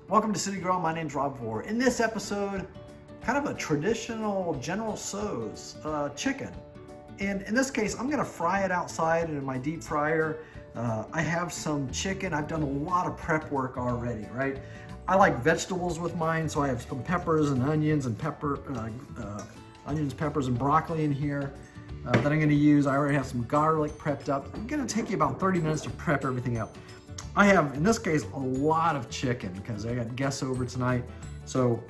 Welcome to City Grill. My name's Rob Vore. In this episode, kind of a traditional General Tso's chicken. And in this case, I'm gonna fry it outside in my deep fryer. I have some chicken. I've done a lot of prep work already, right? I like vegetables with mine, so I have some peppers and onions and onions, peppers, and broccoli in here that I'm gonna use. I already have some garlic prepped up. I'm gonna take you about 30 minutes to prep everything up. I have, in this case, a lot of chicken because I got guests over tonight. So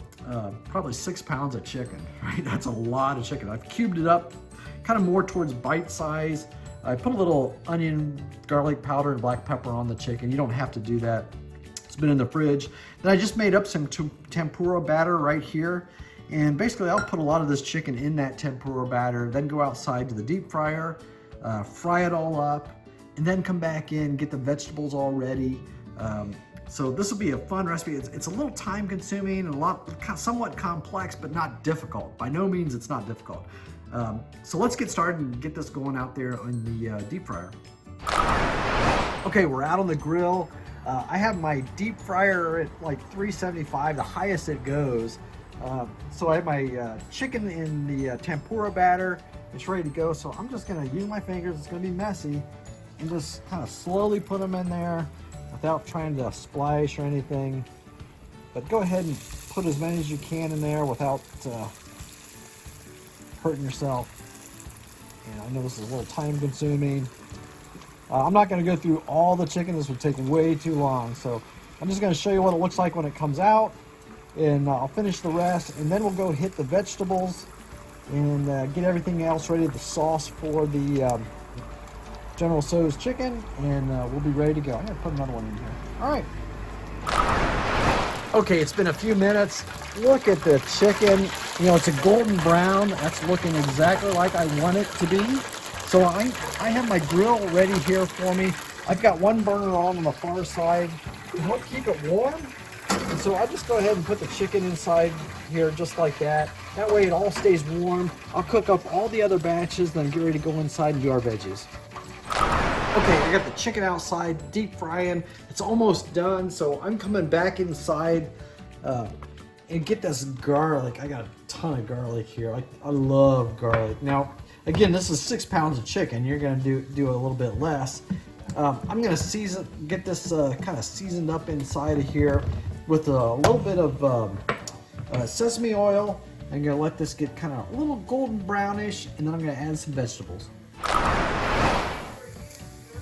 probably 6 pounds of chicken, right? That's a lot of chicken. I've cubed it up kind of more towards bite size. I put a little onion, garlic powder, and black pepper on the chicken. You don't have to do that. It's been in the fridge. Then I just made up some tempura batter right here. And basically I'll put a lot of this chicken in that tempura batter, then go outside to the deep fryer, fry it all up, and then come back in, get the vegetables all ready. So this will be a fun recipe. It's a little time consuming and somewhat complex, but not difficult. By no means it's not difficult. So let's get started and get this going out there on the deep fryer. Okay, we're out on the grill. I have my deep fryer at like 375, the highest it goes. So I have my chicken in the tempura batter. It's ready to go. So I'm just gonna use my fingers. It's gonna be messy. And just kind of slowly put them in there without trying to splash or anything. But go ahead and put as many as you can in there without hurting yourself. And I know this is a little time consuming. I'm not going to go through all the chicken. This would take way too long. So I'm just going to show you what it looks like when it comes out. And I'll finish the rest. And then we'll go hit the vegetables and get everything else ready. The sauce for the General Tso's chicken, and we'll be ready to go. I'm gonna put another one in here. All right. Okay, it's been a few minutes. Look at the chicken. You know, it's a golden brown. That's looking exactly like I want it to be. So I have my grill ready here for me. I've got one burner on the far side to help keep it warm. And so I just go ahead and put the chicken inside here just like that. That way it all stays warm. I'll cook up all the other batches, then get ready to go inside and do our veggies. Okay, I got the chicken outside, deep frying. It's almost done, so I'm coming back inside and get this garlic. I got a ton of garlic here. I love garlic. Now, again, this is 6 pounds of chicken. You're gonna do a little bit less. I'm gonna get this kind of seasoned up inside of here with a little bit of sesame oil. I'm gonna let this get kind of a little golden brownish, and then I'm gonna add some vegetables.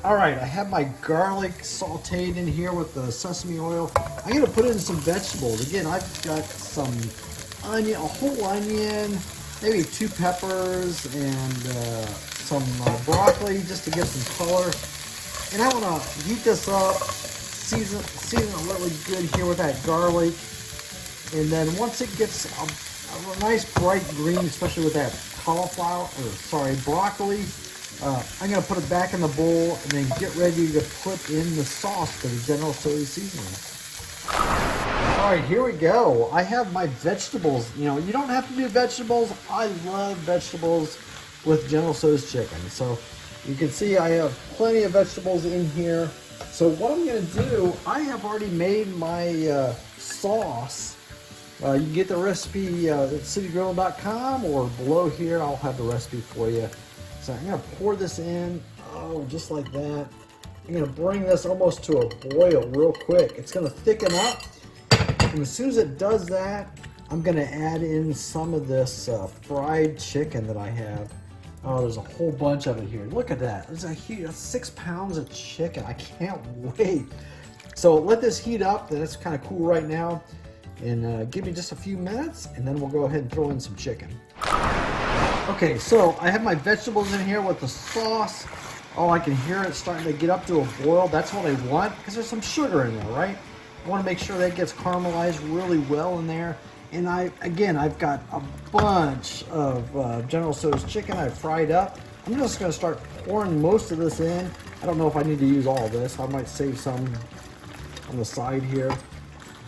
All right, I have my garlic sauteed in here with the sesame oil. I'm gonna put in some vegetables. Again, I've got some onion, a whole onion, maybe 2 peppers, and some broccoli just to get some color. And I wanna heat this up, season it really good here with that garlic. And then once it gets a nice bright green, especially with that broccoli, I'm going to put it back in the bowl and then get ready to put in the sauce for the General Tso's seasoning. All right, here we go. I have my vegetables. You know, you don't have to do vegetables. I love vegetables with General Tso's chicken. So you can see I have plenty of vegetables in here. So what I'm going to do, I have already made my sauce. You can get the recipe at citygrill.com, or below here I'll have the recipe for you. So I'm going to pour this in, just like that. I'm going to bring this almost to a boil real quick. It's going to thicken up. And as soon as it does that, I'm going to add in some of this fried chicken that I have. Oh, there's a whole bunch of it here. Look at that. That's 6 pounds of chicken. I can't wait. So let this heat up. That's kind of cool right now. And give me just a few minutes, and then we'll go ahead and throw in some chicken. Okay, so I have my vegetables in here with the sauce. Oh, I can hear it starting to get up to a boil. That's what I want, because there's some sugar in there, right? I want to make sure that gets caramelized really well in there. And I've got a bunch of General Tso's chicken I've fried up. I'm just going to start pouring most of this in. I don't know if I need to use all of this. I might save some on the side here.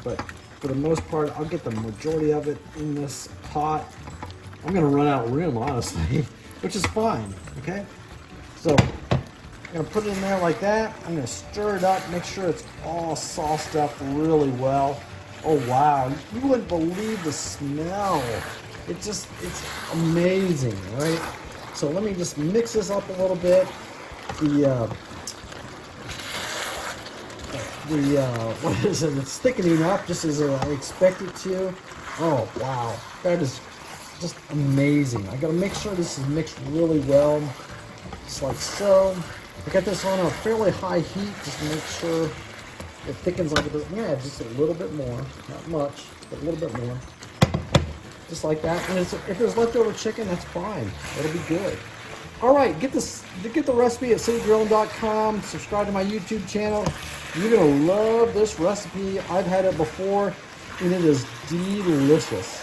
But for the most part, I'll get the majority of it in this pot. I'm gonna run out of room, honestly, which is fine, okay? So I'm gonna put it in there like that. I'm gonna stir it up, make sure it's all sauced up really well. Oh wow, you wouldn't believe the smell. It's amazing, right? So let me just mix this up a little bit. What is it? It's thickening up just as I expect it to. Oh wow, that is just amazing. I gotta make sure this is mixed really well, just like so. I got this on a fairly high heat just to make sure it thickens up a bit. Yeah, just a little bit more, not much, but a little bit more. Just like that. And if there's leftover chicken, that's fine. It'll be good. All right, get the recipe at citygrilling.com. Subscribe to my YouTube channel. You're gonna love this recipe. I've had it before, and it is delicious.